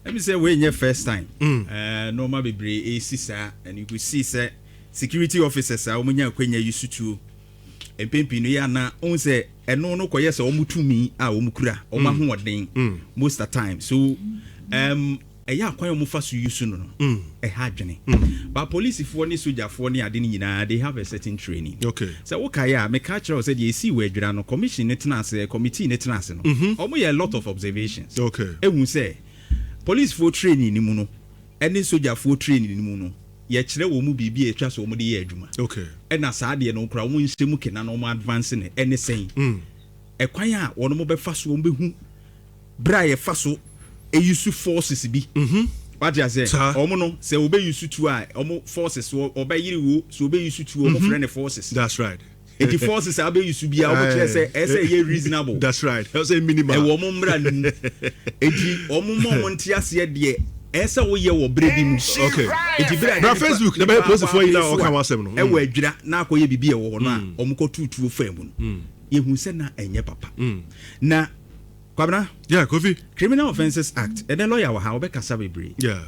let me say when your first time normal bebre ACSA and you could see say security officers are omunya kwenya used to empempi no ya na on say eno no koye say omutumi a omukura omahoden most of the time so eya kwan omufa so use no ha dwene but police for ni soldier for ni ade ni nyina they have a certain training okay so okay me catch say dey see we dwira no commission netna say committee netna say no omo a lot of observations okay ehun say police for training ni mu no any soldier for training ni mu no ye kire wo mu bibi etwa so omo de ye adwuma okay e na saa de no kra wo nhyemu kena no mo advance ne any sen ekwan a wono mo be fa so omo behu bra ye fa so e use forces bi what you say omo no say obe use to a omo forces obe yiri wo so obe use to omo friend forces that's right the forces are be use to be omo kire say ye reasonable that's right that's a minimum e wo mo mra nu edi omo mo ntiase de esa wo ye wo bre bi mu okay edi bra Facebook na be post for you now o kan wasem no e wo adwira na akoye bibi e wo no a omo ko tutuo fam no ye hu se na enye papa na Kwabna? Yeah, Kofi. Criminal Offences Act. And then lawyer wa ha obekasa bebre. Yeah.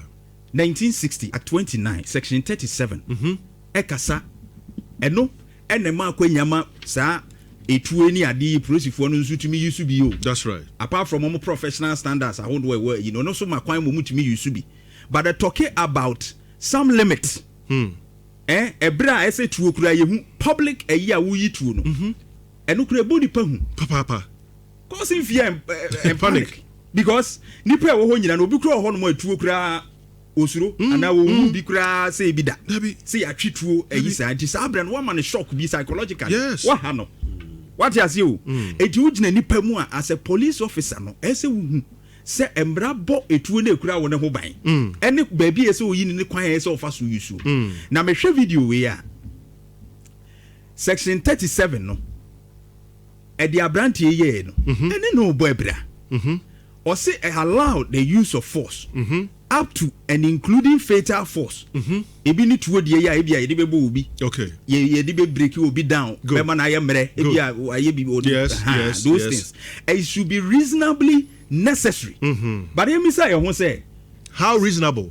1960 Act 29 Section 37. Ekasa eno enema kwanyama sa etu ni ade police no nso tumi use bi o. That's right. Apart from our professional standards, I won't work, you know, no so my kwany mo mutumi use bi. But they talking about some limit. Ebra ese tuo kura ye hu public eyi a wo yi tuo no. Eno kura body pa hu. Papa. Causing fear and panic because nipa wo ho nyina no obi kura ho no mo atuo kura osuro ana wo bi kura say bi da say atwituo ayi sa anti sa abra no one man shock bi psychological what ha no what you say o eti wo gyina nipa mu a as a police officer no ese wo hu say embra bo etuo na ekura wo ne ho ban ene ba bi ese wo yi ne kwan ese ofa so yusu na me hwe video we a section 37 no the abranti ye no and no boy bra or say allowed the use of force up to and including fatal force ebi ni tuo de ya ebi ye de bebo obi okay ye de be break obi down be man aye mere ebi aye bi yes those things it should be reasonably necessary but you say you say how reasonable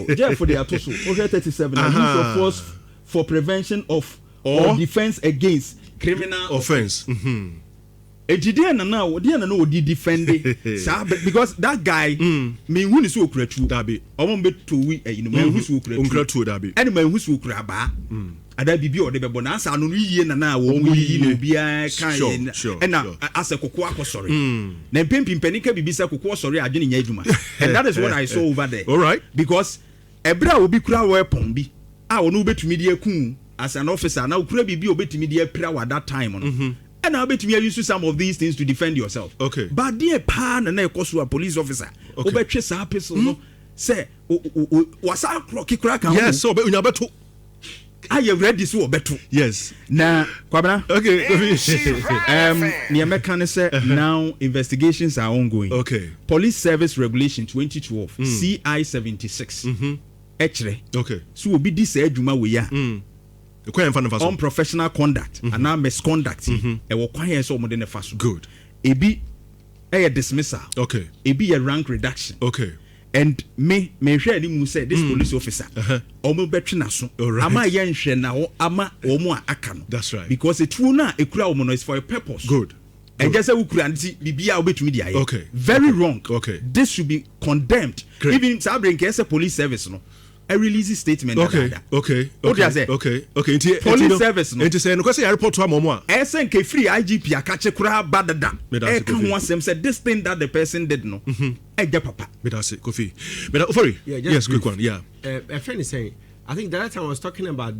therefore they are to so 37 use of force for prevention of or defense against criminal offense. Ejide na no odi defend because that guy me hu ni so okuratu dabi omo be to wi no me hu so okuratu dabi ene me hu so okuraba ada bibi o de bebo na asa no yiye na wo mu yi no bia kan ena asa kokko akosori na pempim panika bibi sa kokko osori adwene nya adwuma and that is what I saw over there all right because ebra obi kura weapon bi a wo no betumi de akun as an officer now kura bibi obetimi de apira at that time no and now obetimi use some of these things to defend yourself okay but there pa na ekoso a police officer obetwe sa pistol no say wasa clock kura kan yes so unya beto are you ready so obeto yes na kwabna okay the American say now investigations are ongoing okay police service regulation 2012 CI 76 okay so obi di say adwuma we ya unprofessional conduct and misconduct e wo kwan so mo de ne fa so good ebi dismissal okay ebi rank reduction okay and me hwe ni mu say this police officer omo betwe na so ama ye nhwe na ho ama omo aka no that's right because etuo na ekura omo no is for a purpose good and just say ukura nti bibia obetumi dia ye okay very wrong okay this should be condemned even sabrin case police service no a release statement okay police service no it say no say report to am a SNK free IGP akache kura badada e kan ho asem say this thing that the person did no eja papa me that's it Kofi me that sorry yes quick one a friend is saying I think that time I was talking about